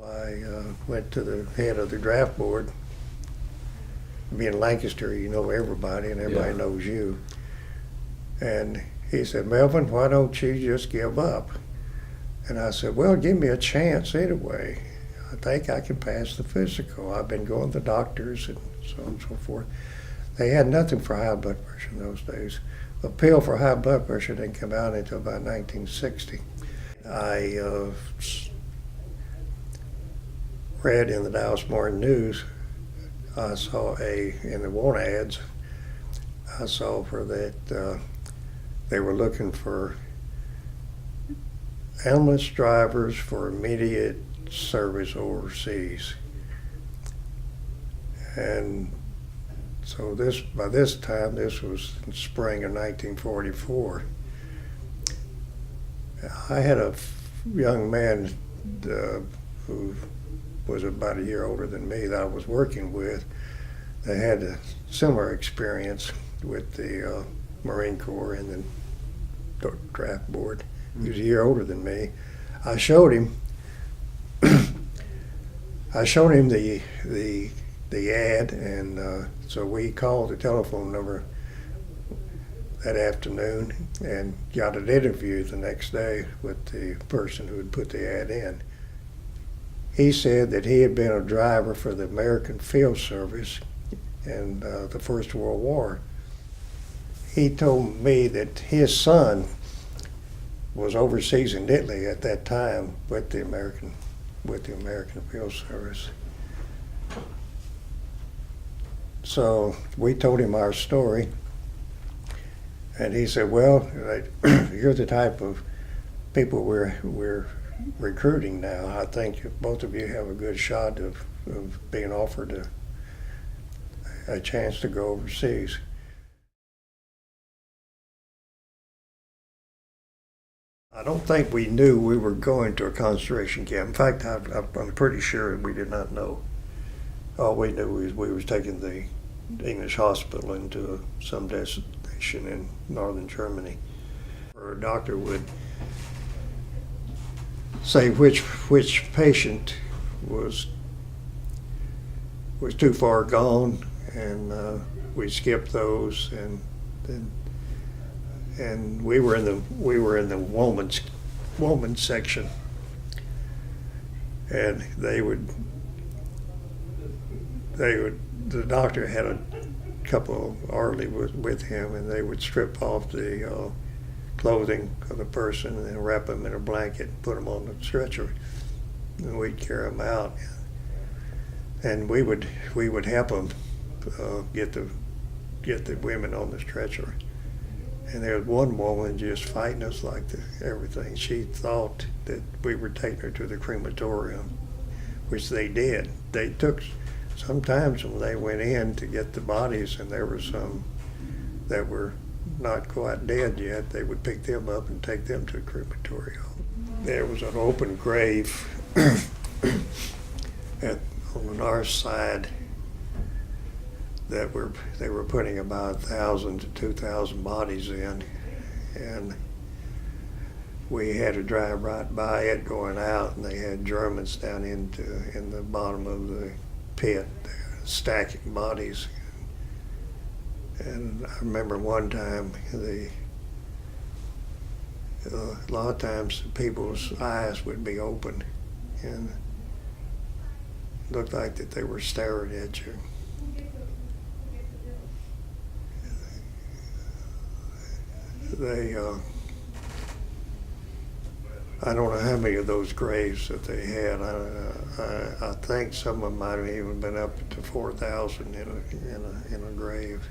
I went to the head of the draft board. Being Lancaster, you know everybody, and everybody knows you. And he said, "Melvin, why don't you just give up?" And I said, "Well, give me a chance anyway. I think I can pass the physical. I've been going to the doctors and so on and so forth." They had nothing for high blood pressure in those days. The pill for high blood pressure didn't come out until about 1960. I read in the Dallas Morning News, I saw in the want ads, I saw for that they were looking for ambulance drivers for immediate service overseas. And so by this time, this was in spring of 1944. I had a young man who was about a year older than me that I was working with that had a similar experience with the Marine Corps and the draft board. He was a year older than me. I showed him the ad, and so we called the telephone number that afternoon and got an interview the next day with the person who had put the ad in. He said that he had been a driver for the American Field Service in the First World War. He told me that his son was overseas in Italy at that time with the American Field Service. So we told him our story, and he said, "Well, you're the type of people we're recruiting now. I think both of you have a good shot of being offered a chance to go overseas." I don't think we knew we were going to a concentration camp. In fact, I'm pretty sure we did not know. All we knew was we was taking the English hospital into some destination in northern Germany. Or a doctor would say which patient was too far gone, and we skipped those, and we were in the woman's section, and the doctor had a couple of orderly with him, and they would strip off the clothing of the person and then wrap them in a blanket and put them on the stretcher, and we'd carry them out, and we would help them get the women on the stretcher. And there was one woman just fighting us like everything. She thought that we were taking her to the crematorium, which they did. They took, sometimes when they went in to get the bodies, and there were some that were not quite dead yet, they would pick them up and take them to the crematorium. There was an open grave on the north side that they were putting about 1,000 to 2,000 bodies in, and we had to drive right by it going out, and they had Germans down in the bottom of the pit stacking bodies. And I remember one time a lot of times people's eyes would be open, and it looked like that they were staring at you. I don't know how many of those graves that they had. I think some of them might have even been up to 4,000 in a grave.